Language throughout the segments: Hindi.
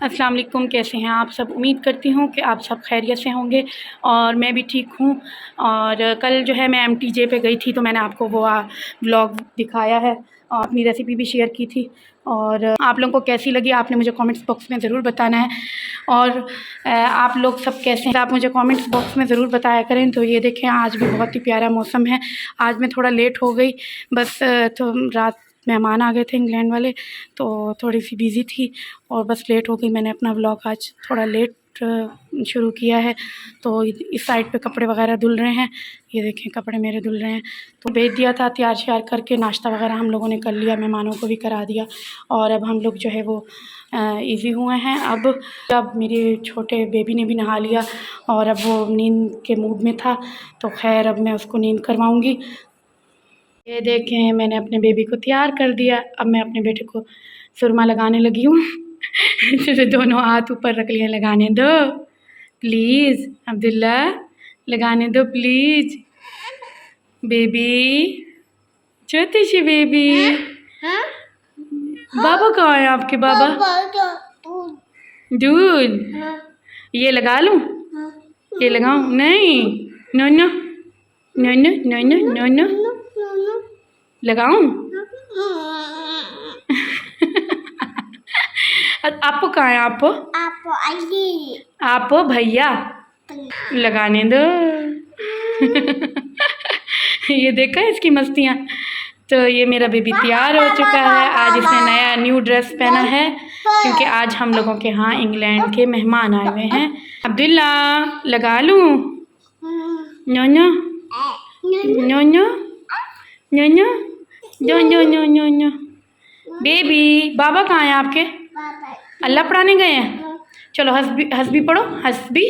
अस्सलाम वालेकुम, कैसे हैं आप सब। उम्मीद करती हूँ कि आप सब खैरियत से होंगे और मैं भी ठीक हूँ। और कल जो है मैं MTJ पे गई थी, तो मैंने आपको वो व्लॉग दिखाया है और अपनी रेसिपी भी शेयर की थी। और आप लोगों को कैसी लगी आपने मुझे कमेंट्स बॉक्स में ज़रूर बताना है। और आप लोग सब कैसे हैं आप मुझे कमेंट्स बॉक्स में ज़रूर बताया करें। तो ये देखें, आज भी बहुत ही प्यारा मौसम है। आज मैं थोड़ा लेट हो गई, बस तो रात मेहमान आ गए थे इंग्लैंड वाले, तो थोड़ी सी बिज़ी थी और बस लेट हो गई। मैंने अपना व्लॉग आज थोड़ा लेट शुरू किया है। तो इस साइड पे कपड़े वगैरह धुल रहे हैं, ये देखें कपड़े मेरे धुल रहे हैं। तो भेज दिया था तैयार श्यार करके, नाश्ता वगैरह हम लोगों ने कर लिया, मेहमानों को भी करा दिया। और अब हम लोग जो है वो इजी हुए हैं। अब मेरे छोटे बेबी ने भी नहा लिया और अब वो नींद के मूड में था, तो खैर अब मैं उसको नींद करवाऊँगी। ये देखें, मैंने अपने बेबी को तैयार कर दिया। अब मैं अपने बेटे को सुरमा लगाने लगी हूँ। जैसे दोनों हाथ ऊपर रख लिए, लगाने दो प्लीज़ अब्दुल्ला, लगाने दो प्लीज़ बेबी, छोटी सी बेबी। बाबा कहाँ है आपके? बाबा दूध, ये लगा लूँ? ये लगाऊँ? नहीं, no no no no no no no no, लगाऊं? आपको कहाँ है? आप भैया, लगाने दो। ये देखा इसकी मस्तियाँ। तो ये मेरा बेबी तैयार हो चुका है। आज इसने नया न्यू ड्रेस पहना है क्योंकि आज हम लोगों के यहाँ इंग्लैंड के मेहमान आए हुए हैं। अब्दुल्ला, लगा लूँ? नो no no no no no no no no no नो। बेबी, बाबा कहाँ हैं आपके? अल्लाह पढ़ाने गए हैं। चलो हस्बी पढ़ो, हस्बी।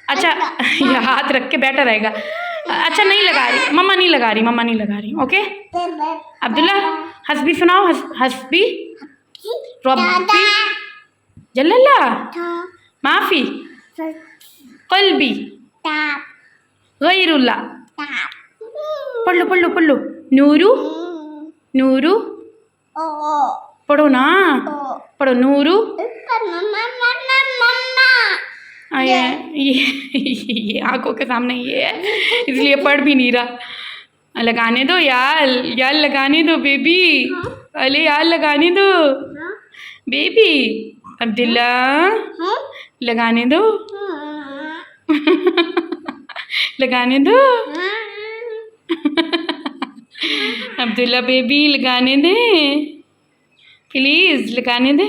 अच्छा, ये हाथ रख के बैठा रहेगा। अच्छा, नहीं लगा रही मम्मा, नहीं लगा रही मम्मा, नहीं लगा रही। ओके अब्दुल्ला, हस्बी सुनाओ। हस्बी रब्बी जल्लल्ला माफ़ी क़ल्बी गैरुल्ला। पढ़ लो। नूरू, नूरू पढ़ो ना, पढ़ो नूरू। ये आंखों के सामने ये है, इसलिए पढ़ भी नहीं रहा। लगाने दो यार, यार लगाने दो बेबी। अरे यार लगाने दो बेबी। अब्दुल्ला, लगाने दो। लगाने दो। अब्दुल्ला बेबी, लगाने दे प्लीज़, लगाने दे।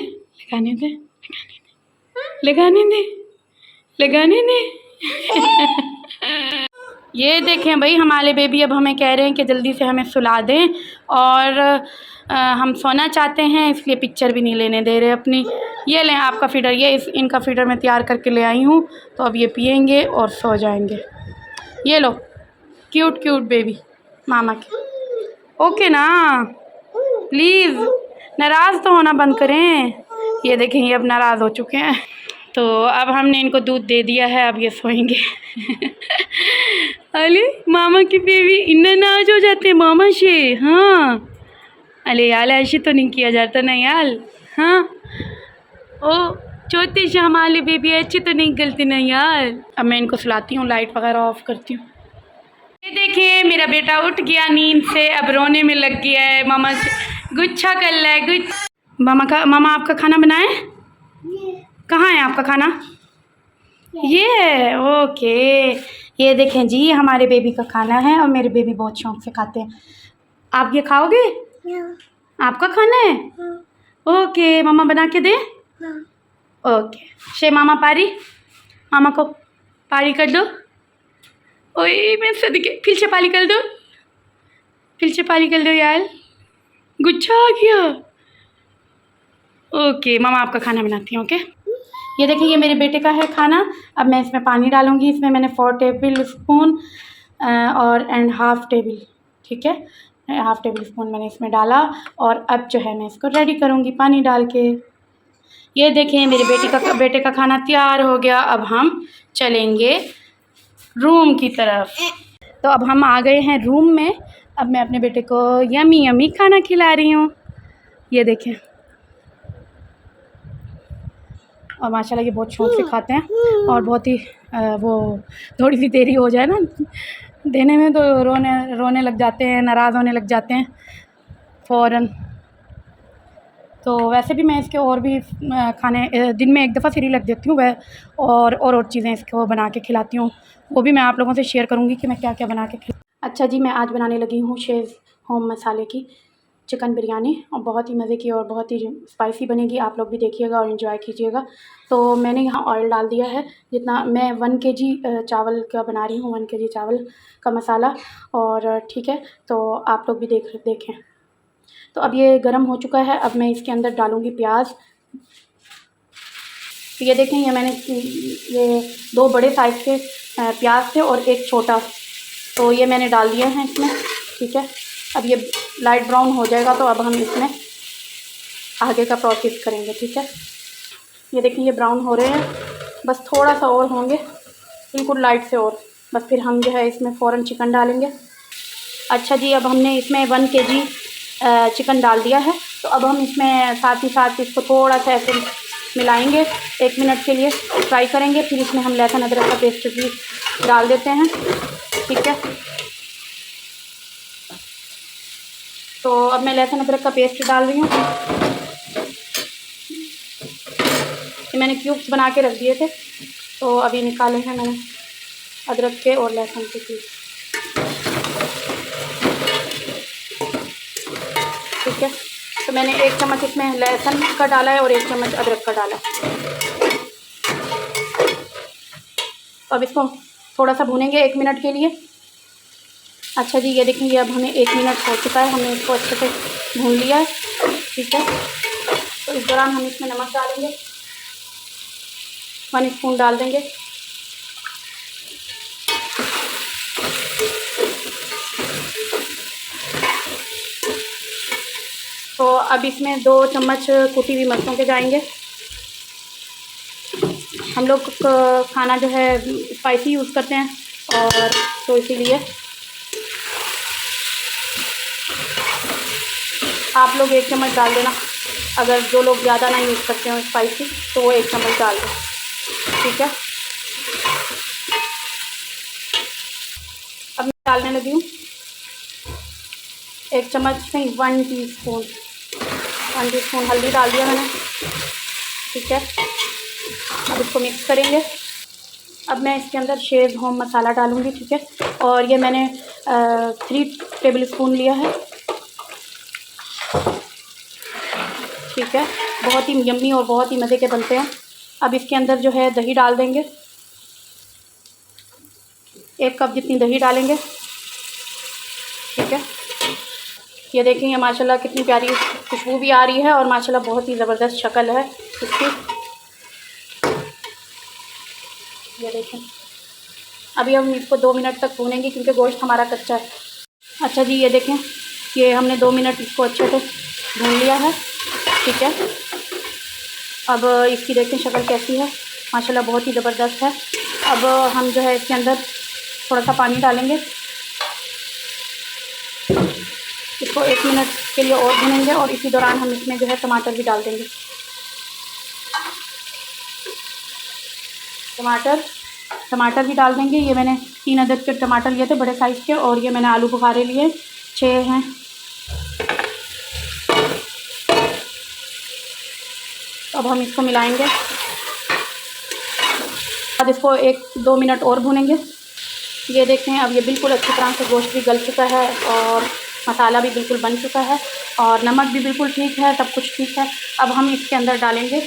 ये देखें भाई, हमारे बेबी अब हमें कह रहे हैं कि जल्दी से हमें सुला दें और हम सोना चाहते हैं, इसलिए पिक्चर भी नहीं लेने दे रहे अपनी। ये लें आपका फीडर, ये इनका फीडर मैं तैयार करके ले आई हूँ, तो अब ये पियेंगे और सो जाएंगे। ये लो, क्यूट बेबी मामा की। ओके ना, प्लीज़ नाराज़ तो होना बंद करें। ये देखें, ये अब नाराज़ हो चुके हैं। तो अब हमने इनको दूध दे दिया है, अब ये सोएंगे। अरे मामा की बेबी इन्ना नाराज हो जाते हैं मामा से। हाँ, अरे यार ऐसे तो नहीं किया जाता ना यार। हाँ, ओ छोटी से हमारे बेबी अच्छी तो नहीं गलती ना यार। अब मैं इनको सुलाती हूँ, लाइट वगैरह ऑफ करती हूँ। ये देखिए, मेरा बेटा उठ गया नींद से, अब रोने में लग गया है। मामा से गुच्छा कर रहा है। मामा आपका खाना बनाए? कहाँ है आपका खाना? ये ओके। ये देखें जी, हमारे बेबी का खाना है और मेरे बेबी बहुत शौक से खाते हैं। आप ये खाओगे? आपका खाना है? ओके, मामा बना के दे। ओके, शे मामा पारी, मामा को पारी कर दो। ओए मैं सदके, फिर से पारी कर दो, यार, गुच्छा आ गया। ओके, मामा आपका खाना बनाती हूँ। ओके, ये देखिए, ये मेरे बेटे का है खाना। अब मैं इसमें पानी डालूँगी। इसमें मैंने 4 टेबल स्पून और हाफ़ टेबल, ठीक है, हाफ़ टेबल स्पून मैंने इसमें डाला। और अब जो है मैं इसको रेडी करूँगी पानी डाल के। ये देखें, मेरे बेटे का खाना तैयार हो गया। अब हम चलेंगे रूम की तरफ। तो अब हम आ गए हैं रूम में। अब मैं अपने बेटे को यमी खाना खिला रही हूँ। ये देखें, और माशाल्लाह ये बहुत शौक़ से खाते हैं। और बहुत ही वो थोड़ी सी देरी हो जाए ना देने में तो रोने रोने लग जाते हैं, नाराज़ होने लग जाते हैं फ़ौरन। तो वैसे भी मैं इसके और भी खाने दिन में एक दफ़ा सिरी लग देती हूँ वह और चीज़ें इसको बना के खिलाती हूँ। वो भी मैं आप लोगों से शेयर करूँगी कि मैं क्या क्या बना के अच्छा जी, मैं आज बनाने लगी हूँ शेज़ होम मसाले की चिकन बिरयानी और बहुत ही मज़े की और बहुत ही स्पाइसी बनेगी। आप लोग भी देखिएगा और एंजॉय कीजिएगा। तो मैंने यहाँ ऑयल डाल दिया है, जितना मैं 1 केजी चावल का बना रही हूँ, 1 केजी चावल का मसाला। और ठीक है, तो आप लोग भी देखें। तो अब ये गर्म हो चुका है। अब मैं इसके अंदर डालूँगी प्याज। तो ये देखें, ये मैंने ये 2 बड़े साइज़ के प्याज थे और 1 छोटा, तो ये मैंने डाल दिया है इसमें। ठीक है, अब ये लाइट ब्राउन हो जाएगा तो अब हम इसमें आगे का प्रोसेस करेंगे। ठीक है, ये देखिए ये ब्राउन हो रहे हैं, बस थोड़ा सा और होंगे, बिल्कुल लाइट से, और बस फिर हम जो है इसमें फ़ौरन चिकन डालेंगे। अच्छा जी, अब हमने इसमें 1 केजी चिकन डाल दिया है। तो अब हम इसमें साथ ही साथ इसको थोड़ा सा ऐसे मिलाएंगे, 1 मिनट के लिए फ्राई करेंगे। फिर इसमें हम लहसुन अदरक का पेस्ट भी डाल देते हैं। ठीक है, तो अब मैं लहसुन अदरक का पेस्ट डाल रही हूँ। ये मैंने क्यूब्स बना के रख दिए थे, तो अभी निकाले हैं मैंने अदरक के और लहसुन के पीस। ठीक है, तो मैंने 1 चम्मच इसमें लहसुन का डाला है और 1 चम्मच अदरक का डाला है। अब इसको थोड़ा सा भूनेंगे 1 मिनट के लिए। अच्छा जी, ये देखिए अब हमें 1 मिनट हो चुका है, हमने इसको अच्छे से भून लिया है। ठीक है, तो इस दौरान हम इसमें नमक डालेंगे, 1 स्पून डाल देंगे। तो अब इसमें 2 चम्मच कुटी हुई मिर्चों के जाएंगे। हम लोग खाना जो है स्पाइसी यूज़ करते हैं, और तो इसीलिए आप लोग 1 चम्मच डाल देना। अगर जो लोग ज़्यादा ना यूज़ करते हो स्पाइसी तो वो 1 चम्मच डाल दें। ठीक है, अब मैं डालने लगी हूँ 1 चम्मच नहीं 1 टीस्पून हल्दी डाल दिया मैंने। ठीक है, अब इसको मिक्स करेंगे। अब मैं इसके अंदर शेज़ होम मसाला डालूँगी। ठीक है, और ये मैंने 3 टेबल स्पून लिया है। ठीक है, बहुत ही यम्मी और बहुत ही मज़े के बनते हैं। अब इसके अंदर जो है दही डाल देंगे, 1 कप जितनी दही डालेंगे। ठीक है, ये देखेंगे माशाल्लाह कितनी प्यारी खुशबू भी आ रही है और माशाल्लाह बहुत ही ज़बरदस्त शक्ल है इसकी। ये देखें, अभी हम इसको 2 मिनट तक भूनेंगे क्योंकि गोश्त हमारा कच्चा है। अच्छा जी, ये देखें, ये हमने 2 मिनट इसको अच्छे से भून लिया है। ठीक है, अब इसकी देखें शक्ल कैसी है, माशाल्लाह बहुत ही ज़बरदस्त है। अब हम जो है इसके अंदर थोड़ा सा पानी डालेंगे, इसको 1 मिनट के लिए और भूनेंगे और इसी दौरान हम इसमें जो है टमाटर भी डाल देंगे। टमाटर भी डाल देंगे। ये मैंने 3 अदद के टमाटर लिए थे बड़े साइज़ के, और ये मैंने आलू बुखारे लिए 6 हैं। अब हम इसको मिलाएंगे, अब इसको 1-2 मिनट और भूनेंगे। ये देखें, अब ये बिल्कुल अच्छी तरह से गोश्त भी गल चुका है और मसाला भी बिल्कुल बन चुका है और नमक भी बिल्कुल ठीक है, सब कुछ ठीक है। अब हम इसके अंदर डालेंगे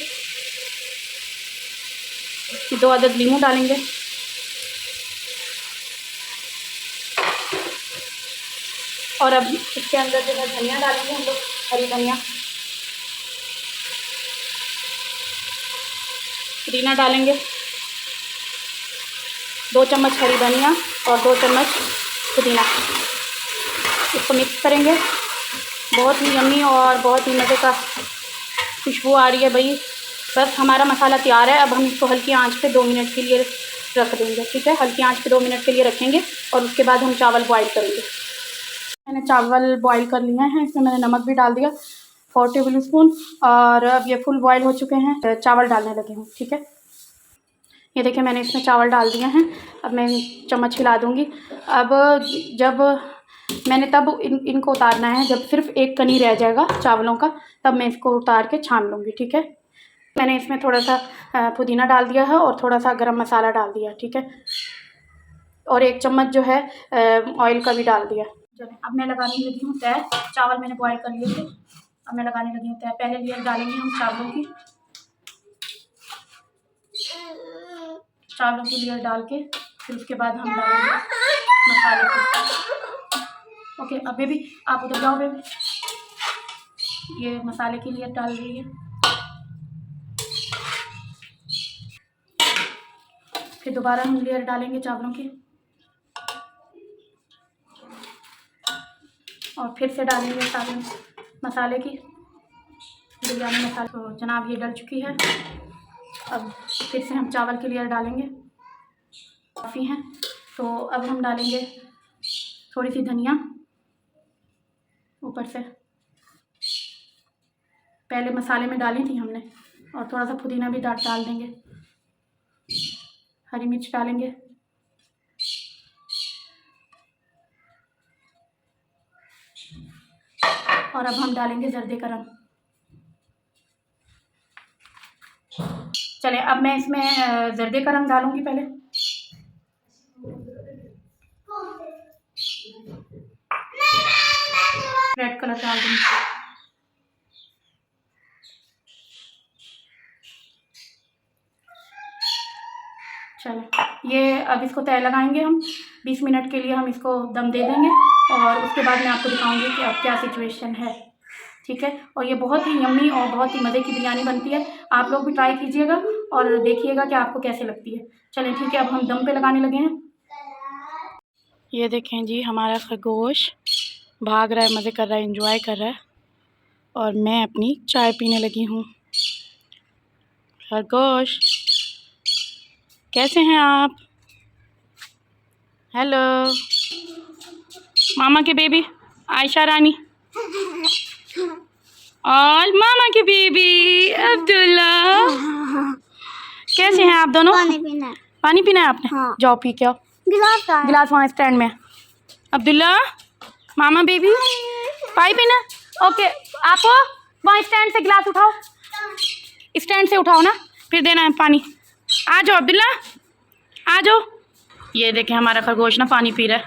2 अदद नींबू डालेंगे, और अब इसके अंदर जो है धनिया डालेंगे हम लोग, हरी धनिया, पुदीना डालेंगे, 2 चम्मच हरी धनिया और 2 चम्मच पुदीना। इसको मिक्स करेंगे, बहुत ही यम्मी और बहुत ही मज़े का खुशबू आ रही है भाई। बस हमारा मसाला तैयार है। अब हम इसको हल्की आंच पे 2 मिनट के लिए रख देंगे। ठीक है, हल्की आंच पे 2 मिनट के लिए रखेंगे और उसके बाद हम चावल बॉईल करेंगे। मैंने चावल बॉईल कर लिए हैं, इसमें मैंने नमक भी डाल दिया 4 टेबल स्पून। और अब ये फुल बॉयल हो चुके हैं, चावल डालने लगी हूँ। ठीक है, ये देखिए मैंने इसमें चावल डाल दिए हैं। अब मैं चम्मच हिला दूँगी। अब जब मैंने तब इनको उतारना है जब सिर्फ एक कनी रह जाएगा चावलों का, तब मैं इसको उतार के छान लूँगी। ठीक है, मैंने इसमें थोड़ा सा पुदीना डाल दिया है और थोड़ा सा गरम मसाला डाल दिया। ठीक है, और 1 चम्मच जो है ऑयल का भी डाल दिया। चलिए अब मैं लगाने लगी हूँ तय। चावल मैंने बॉयल कर लिए थे, अब मैं लगाने लगी हूँ तय। पहले लेयर डालेंगे हम चावलों की लेयर डाल के, फिर उसके बाद हम डालेंगे मसाले की। ओके, अब बेबी आप उधर जाओ बेबी, ये मसाले की लेयर डाल रही है। फिर दोबारा हम लेयर डालेंगे चावलों की, और फिर से डालेंगे सारे मसाले की, बिरयानी मसाला। तो जनाब ये डल चुकी है। अब फिर से हम चावल की लेयर डालेंगे, काफ़ी हैं। तो अब हम डालेंगे थोड़ी सी धनिया ऊपर से, पहले मसाले में डाली थी हमने, और थोड़ा सा पुदीना भी डाल देंगे। हरी मिर्च डालेंगे, और अब हम डालेंगे जर्दे का रंग। चले अब मैं इसमें जर्दे का रंग डालूंगी पहले। रेड कलर डाल दूंगी। चले ये अब इसको तय लगाएंगे हम 20 मिनट के लिए, हम इसको दम दे देंगे, और उसके बाद मैं आपको दिखाऊंगी कि अब क्या सिचुएशन है। ठीक है, और ये बहुत ही यम्मी और बहुत ही मज़े की बिरयानी बनती है। आप लोग भी ट्राई कीजिएगा और देखिएगा कि आपको कैसे लगती है। चलें ठीक है, अब हम दम पे लगाने लगे हैं। ये देखें जी, हमारा खरगोश भाग रहा है, मज़े कर रहा है, एंजॉय कर रहा है, और मैं अपनी चाय पीने लगी हूँ। खरगोश कैसे हैं आप? हेलो मामा के बेबी आयशा रानी, और मामा की बेबी अब्दुल्ला। कैसे हैं आप दोनों? पानी पीना है आपने? हाँ। जाओ पी के आओ। गिलास वहाँ स्टैंड में। अब्दुल्ला मामा बेबी पानी पीना? ओके, आप वहाँ स्टैंड से गिलास उठाओ, स्टैंड से उठाओ ना, फिर देना है पानी। आ जाओ अब्दुल्ला, आ जाओ। ये देखें हमारा खरगोश ना पानी पी रहा है,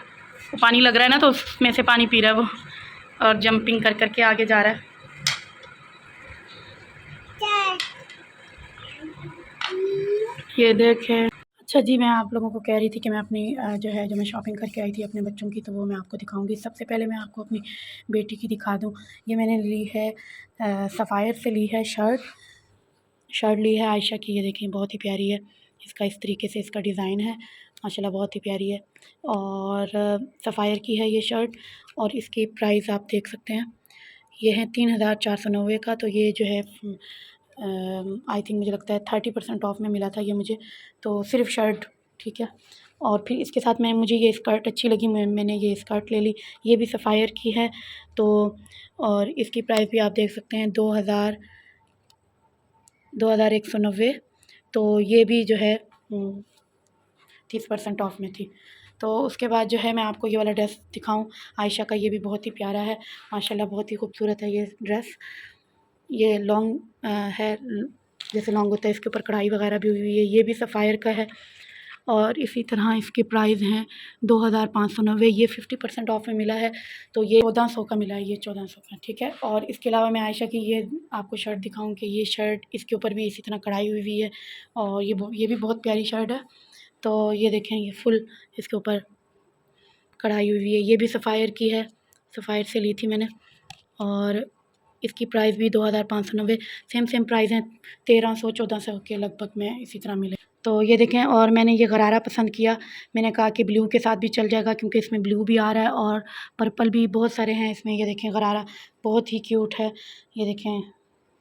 वो पानी लग रहा है ना तो उसमें से पानी पी रहा है वो, और जंपिंग कर करके आगे जा रहा है। ये देखें। अच्छा जी, मैं आप लोगों को कह रही थी कि मैं अपनी जो मैं शॉपिंग करके आई थी अपने बच्चों की, तो वो मैं आपको दिखाऊंगी। सबसे पहले मैं आपको अपनी बेटी की दिखा दूं। ये मैंने ली है सफ़ायर से ली है शर्ट ली है आयशा की। ये देखिए बहुत ही प्यारी है, इसका इस तरीके से इसका डिज़ाइन है, माशाल्लाह बहुत ही प्यारी है। और सफ़ायर की है ये शर्ट, और इसकी प्राइस आप देख सकते हैं, ये है 3490 का। तो ये जो है आई थिंक मुझे लगता है 30% ऑफ में मिला था ये मुझे, तो सिर्फ शर्ट। ठीक है, और फिर इसके साथ मुझे ये स्कर्ट अच्छी लगी, मैंने ये स्कर्ट ले ली। ये भी सफ़ायर की है, तो और इसकी प्राइस भी आप देख सकते हैं 2190। तो ये भी जो है 30% ऑफ में थी। तो उसके बाद जो है मैं आपको ये वाला ड्रेस दिखाऊं आयशा का। ये भी बहुत ही प्यारा है माशाल्लाह, बहुत ही खूबसूरत है ये ड्रेस। ये लॉन्ग है, जैसे लॉन्ग होता है, इसके ऊपर कढ़ाई वगैरह भी हुई है। ये भी सफ़ायर का है, और इसी तरह इसकी प्राइस हैं 2590। ये 50% ऑफ में मिला है, तो ये 1400 का मिला है, ये 1400 का। ठीक है, और इसके अलावा मैं आयशा की ये आपको शर्ट दिखाऊं कि ये शर्ट इसके ऊपर भी इसी तरह कढ़ाई हुई है, और ये भी बहुत प्यारी शर्ट है। तो ये देखें, ये फुल इसके ऊपर कढ़ाई हुई है। ये भी सफ़ायर की है, सफ़ायर से ली थी मैंने, और इसकी प्राइस भी 2590। सेम प्राइस हैं, 1300-1400 के लगभग में इसी तरह मिले। तो ये देखें, और मैंने ये गरारा पसंद किया, मैंने कहा कि ब्लू के साथ भी चल जाएगा, क्योंकि इसमें ब्लू भी आ रहा है और पर्पल भी बहुत सारे हैं इसमें। ये देखें गरारा बहुत ही क्यूट है, ये देखें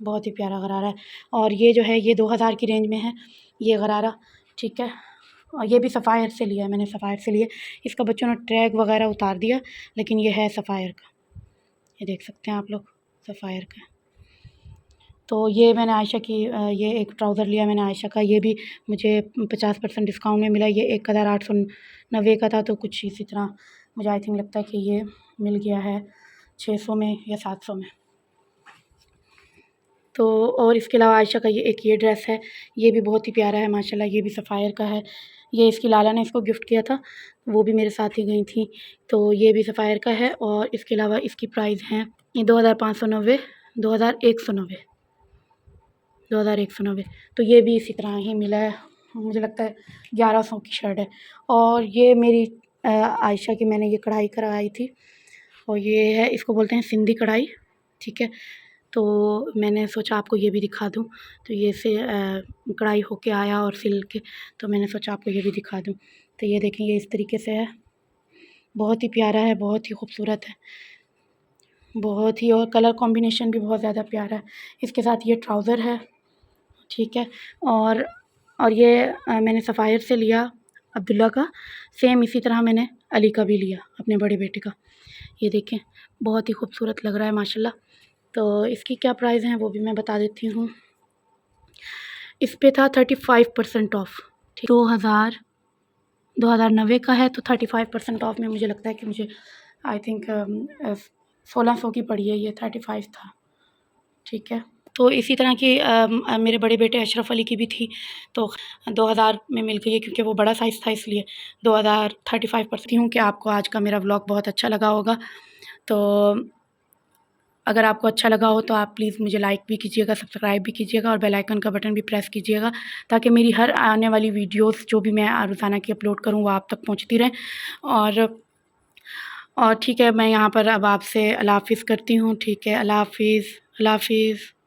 बहुत ही प्यारा गरारा है। और ये जो है ये 2000 की रेंज में है ये गरारा। ठीक है, और ये भी सफ़ायर से लिया है मैंने, सफ़ायर से लिया। इसका बच्चों ने टैग वगैरह उतार दिया, लेकिन ये है सफ़ायर का, ये देख सकते हैं आप लोग, सफ़ायर का। तो ये मैंने आयशा की ये एक ट्राउज़र लिया मैंने आयशा का, ये भी मुझे 50% डिस्काउंट में मिला। ये 1890 का था, तो कुछ इसी तरह मुझे आई थिंक लगता है कि ये मिल गया है 600 में या 700 में। तो और इसके अलावा आयशा का ये ड्रेस है, ये भी बहुत ही प्यारा है माशाल्लाह, ये भी सफ़ायर का है। ये इसकी लाला ने इसको गिफ्ट किया था, वो भी मेरे साथ ही गई थी। तो ये भी सफ़ायर का है और इसके अलावा इसकी प्राइस है 2590, 2190, 2190। तो ये भी इसी तरह ही मिला है, मुझे लगता है 1100 की शर्ट है। और ये मेरी आयशा की मैंने ये कढ़ाई करवाई थी, और ये है, इसको बोलते हैं सिंधी कढ़ाई, ठीक है। तो मैंने सोचा आपको ये भी दिखा दूँ। तो ये से कढ़ाई होके आया और सिल के, तो मैंने सोचा आपको ये भी दिखा दूँ। तो ये देखें, ये इस तरीके से है, बहुत ही प्यारा है, बहुत ही खूबसूरत है, बहुत ही, और कलर कॉम्बिनेशन भी बहुत ज़्यादा प्यारा है। इसके साथ ये ट्राउज़र है, ठीक है। और ये मैंने सफ़ायर से लिया अब्दुल्ला का, सेम इसी तरह मैंने अली का भी लिया, अपने बड़े बेटे का। ये देखें, बहुत ही खूबसूरत लग रहा है माशाल्लाह। तो इसकी क्या प्राइस है वो भी मैं बता देती हूँ। इस पे था 35% ऑफ़, ठीक, 2090 का है, तो 35% ऑफ़ में मुझे लगता है कि मुझे आई थिंक 1600 की पड़ी है, ये 35 था, ठीक है। तो इसी तरह की मेरे बड़े बेटे अशरफ अली की भी थी, तो 2000 में मिल गई है, क्योंकि वो बड़ा साइज़ था इसलिए 2000 35% हूँ कि आपको आज का मेरा व्लॉग बहुत अच्छा लगा होगा। तो अगर आपको अच्छा लगा हो तो आप प्लीज़ मुझे लाइक भी कीजिएगा, सब्सक्राइब भी कीजिएगा और बेल आइकन का बटन भी प्रेस कीजिएगा, ताकि मेरी हर आने वाली वीडियोस जो भी मैं रोज़ाना की अपलोड करूँ वो आप तक पहुँचती रहें। और ठीक है, मैं यहाँ पर अब आपसे अल्लाह हाफ़िज़ करती हूँ, ठीक है। अल्लाह हाफ़िज़, अल्लाह हाफ़िज़।